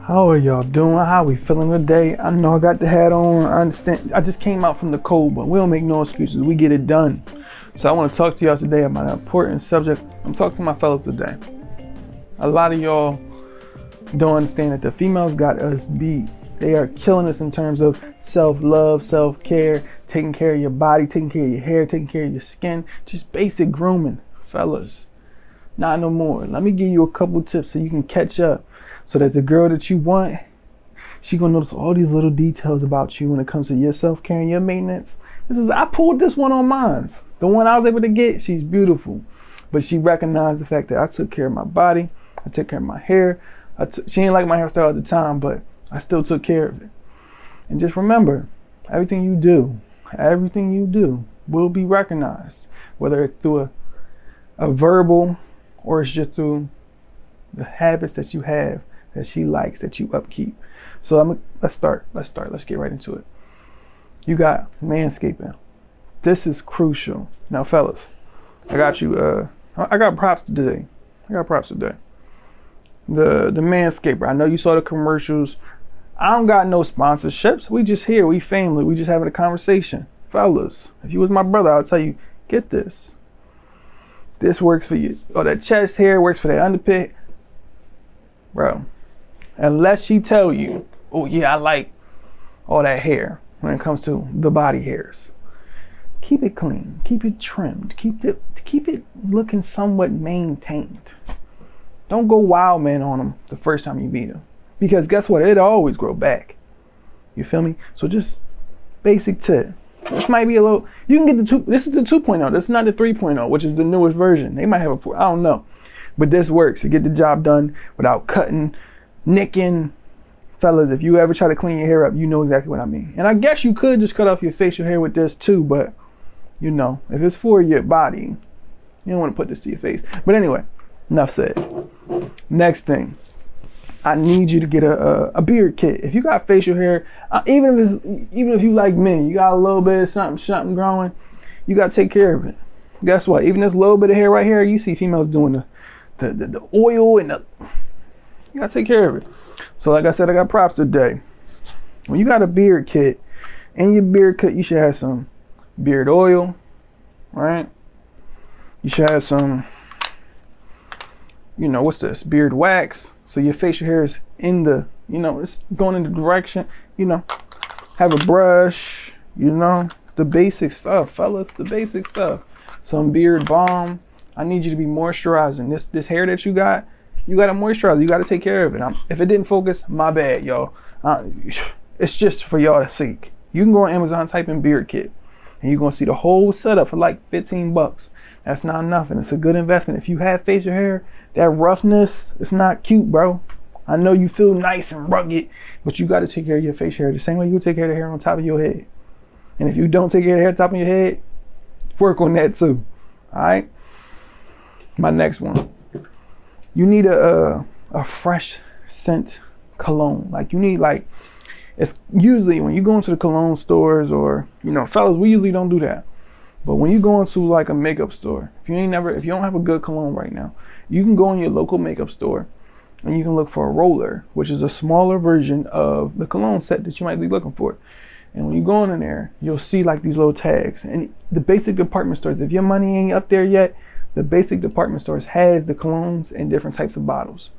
How are y'all doing? How we feeling today? I know I got the hat on. I understand. I just came out from the cold, but we don't make no excuses. We get it done. So I want to talk to y'all today about an important subject. I'm talking to my fellas today. A lot of y'all don't understand that the females got us beat. They are killing us in terms of self-love, self-care, taking care of your body, taking care of your hair, taking care of your skin, just basic grooming. Fellas, not no more. Let me give you a couple tips so you can catch up, so that the girl that you want, she gonna notice all these little details about you when it comes to your self-care and your maintenance. I pulled this one on mine. The one I was able to get, she's beautiful. But she recognized the fact that I took care of my body, I took care of my hair. She didn't like my hairstyle at the time, but I still took care of it. And just remember, everything you do will be recognized, whether it's through a verbal or it's just through the habits that you have that she likes, that you upkeep. So let's start. Let's get right into it. You got Manscaping. This is crucial. Now, fellas, I got you. I got props today. The Manscaper. I know you saw the commercials. I don't got no sponsorships. We just here. We family. We just having a conversation. Fellas, if you was my brother, I'll tell you, get this. This works for you. Oh, that chest hair works for that underpit. Bro, unless she tell you, oh yeah, I like all that hair when it comes to the body hairs. Keep it clean, keep it trimmed, keep it looking somewhat maintained. Don't go wild man on them the first time you meet them, because guess what? It'll always grow back. You feel me? So just basic tip. This might be a little, you can get this is the 2.0. This is not the 3.0, which is the newest version. They might have I don't know. But this works to get the job done without cutting, nicking. Fellas, if you ever try to clean your hair up, you know exactly what I mean. And I guess you could just cut off your facial hair with this too, but you know, if it's for your body, you don't want to put this to your face. But anyway, enough said. Next thing, I need you to get a beard kit. If you got facial hair, even if you like me, you got a little bit of something growing, you got to take care of it. Guess what? Even this little bit of hair right here, you see females doing the oil and you gotta take care of it. So like I said, I got props today. When you got a beard kit, in your beard kit, you should have some beard oil, right? You should have some, what's this? Beard wax. So your facial hair is in the, it's going in the direction, have a brush, the basic stuff, fellas, the basic stuff. Some beard balm. I need you to be moisturizing. This hair that you got to moisturize. You got to take care of it. If it didn't focus, my bad, y'all. It's just for y'all to see. You can go on Amazon, type in beard kit, and you're going to see the whole setup for like $15. That's not nothing. It's a good investment. If you have facial hair, that roughness, it's not cute, bro. I know you feel nice and rugged, but you got to take care of your facial hair the same way you take care of the hair on top of your head. And if you don't take care of the hair on top of your head, work on that too. All right. My next one. You need a fresh scent cologne. Like you need it's usually when you go into the cologne stores or fellas, we usually don't do that. But when you go into like a makeup store, if you don't have a good cologne right now, you can go in your local makeup store and you can look for a roller, which is a smaller version of the cologne set that you might be looking for. And when you go in there, you'll see like these little tags. And the basic department stores, if your money ain't up there yet, the basic department stores has the colognes in different types of bottles.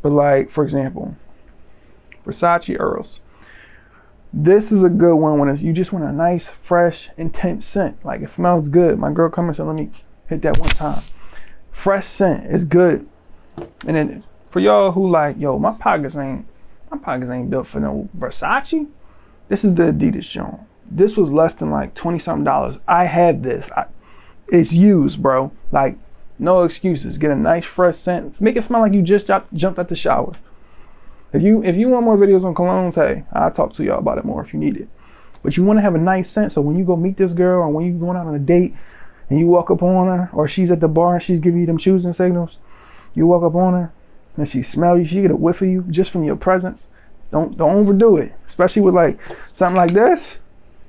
But like, for example, Versace Earls. This is a good one when you just want a nice, fresh, intense scent. Like it smells good. My girl come and said, let me hit that one time. Fresh scent is good. And then for y'all who like, yo, my pockets ain't built for no Versace. This is the Adidas joint. This was less than like 20 something. I had this. It's used, bro. Like, no excuses. Get a nice fresh scent. Make it smell like you just jumped out the shower. If you want more videos on colognes, hey, I'll talk to y'all about it more if you need it. But you want to have a nice scent, so when you go meet this girl or when you going out on a date and you walk up on her, or she's at the bar and she's giving you them choosing signals, you walk up on her and she smell you, she get a whiff of you just from your presence. Don't overdo it, especially with like something like this.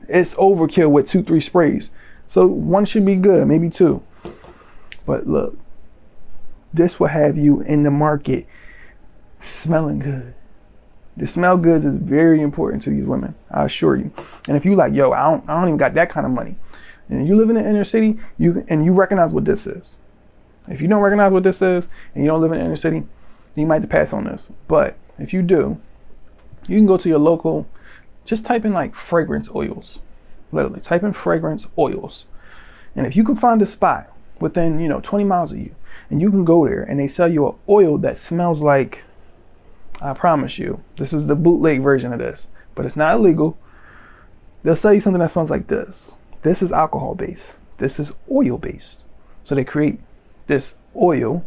It's overkill with 2-3 sprays. So one should be good, maybe 2. But look, this will have you in the market smelling good. The smell goods is very important to these women, I assure you. And if you like, yo, I don't even got that kind of money, and you live in the inner city, you recognize what this is. If you don't recognize what this is and you don't live in the inner city, you might have to pass on this. But if you do, you can go to your local, just type in like fragrance oils. Literally type in fragrance oils. And if you can find a spot within, 20 miles of you, and you can go there and they sell you an oil that smells like, I promise you, this is the bootleg version of this, but it's not illegal. They'll sell you something that smells like this. This is alcohol based. This is oil based. So they create this oil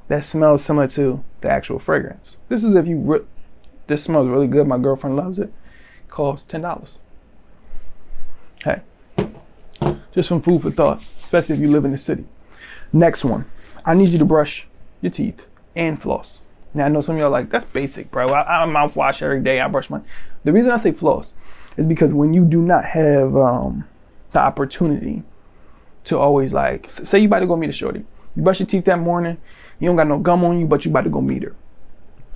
that smells similar to the actual fragrance. This is this smells really good. My girlfriend loves it. It costs $10. Hey, just some food for thought, especially if you live in the city. Next one, I need you to brush your teeth and floss. Now, I know some of y'all are like, that's basic, bro. I mouthwash every day. I brush my... The reason I say floss is because when you do not have the opportunity to always, like, say you about to go meet a shorty. You brush your teeth that morning. You don't got no gum on you, but you about to go meet her.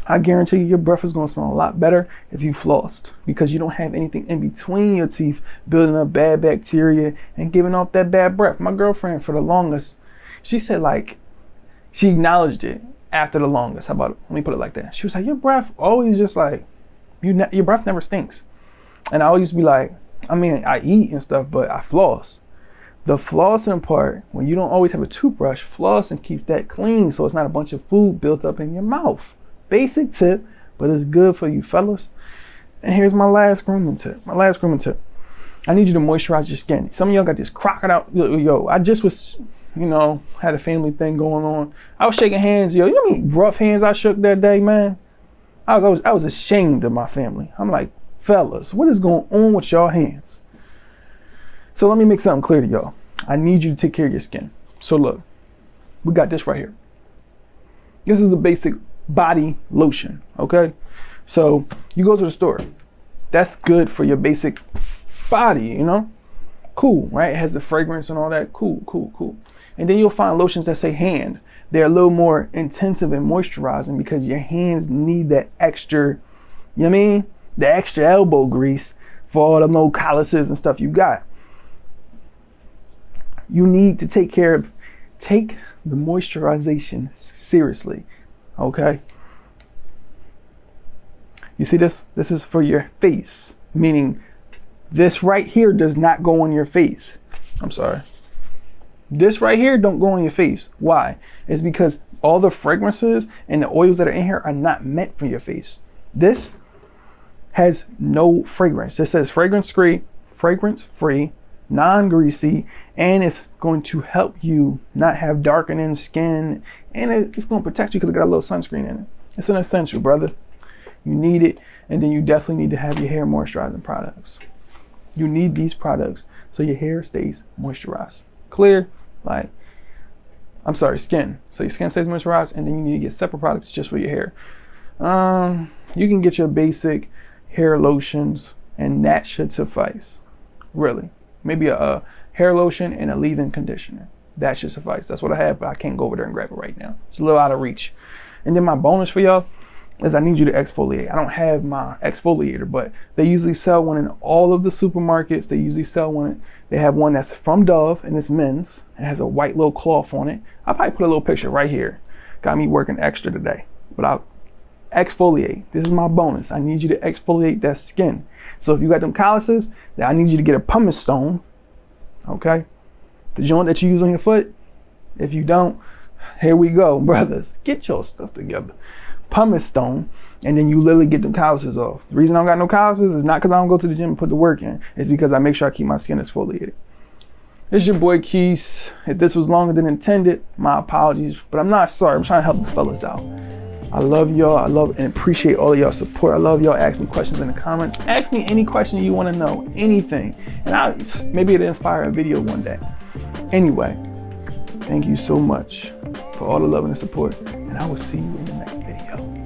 I guarantee you your breath is going to smell a lot better if you flossed, because you don't have anything in between your teeth building up bad bacteria and giving off that bad breath. My girlfriend, for the longest, she said, like, she acknowledged it after the longest. How about it? Let me put it like that. She was like, your breath always just like, your breath never stinks. And I always be like, I mean, I eat and stuff, but I floss. The flossing part, when you don't always have a toothbrush, flossing keeps that clean so it's not a bunch of food built up in your mouth. Basic tip, but it's good for you fellas. And here's my last grooming tip. I need you to moisturize your skin. Some of y'all got this crocodile. Yo, I just was, had a family thing going on. I was shaking hands, yo. You know how many rough hands I shook that day, man? I was ashamed of my family. I'm like, fellas, what is going on with y'all hands? So let me make something clear to y'all. I need you to take care of your skin. So look, we got this right here. This is the basic body lotion, okay? So you go to the store. That's good for your basic body, Cool, right? It has the fragrance and all that. Cool. And then you'll find lotions that say hand. They're a little more intensive and moisturizing because your hands need that extra, the extra elbow grease for all them old calluses and stuff you got. You need to take the moisturization seriously, okay? You see this? This is for your face, meaning this right here does not go on your face. I'm sorry. This right here don't go on your face. Why? It's because all the fragrances and the oils that are in here are not meant for your face. This has no fragrance. It says fragrance-free, non-greasy, and it's going to help you not have darkening skin, and it's going to protect you because it got a little sunscreen in it. It's an essential, brother. You need it, and then you definitely need to have your hair moisturizing products. You need these products so your hair stays moisturized. Clear? Skin. So your skin stays moisturized, and then you need to get separate products just for your hair. You can get your basic hair lotions, and that should suffice. Really. Maybe a hair lotion and a leave-in conditioner. That should suffice. That's what I have, but I can't go over there and grab it right now. It's a little out of reach. And then my bonus for y'all is I need you to exfoliate. I don't have my exfoliator, but they usually sell one in all of the supermarkets. They usually sell one. They have one that's from Dove, and it's men's. It has a white little cloth on it. I'll probably put a little picture right here. Got me working extra today, but I'll exfoliate. This is my bonus. I need you to exfoliate that skin. So if you got them calluses, then I need you to get a pumice stone, okay? The joint that you use on your foot. If you don't, here we go, brothers. Get your stuff together. Pumice stone, and then you literally get them calluses off. The reason I don't got no calluses is not because I don't go to the gym and put the work in. It's because I make sure I keep my skin exfoliated. It's your boy Keys. If this was longer than intended, my apologies, but I'm not sorry. I'm trying to help the fellas out. I love y'all. I love and appreciate all of y'all support. I love y'all asking me questions in the comments. Ask me any question you want to know, anything. And maybe it'll inspire a video one day. Anyway, thank you so much for all the love and the support. And I will see you in the next video.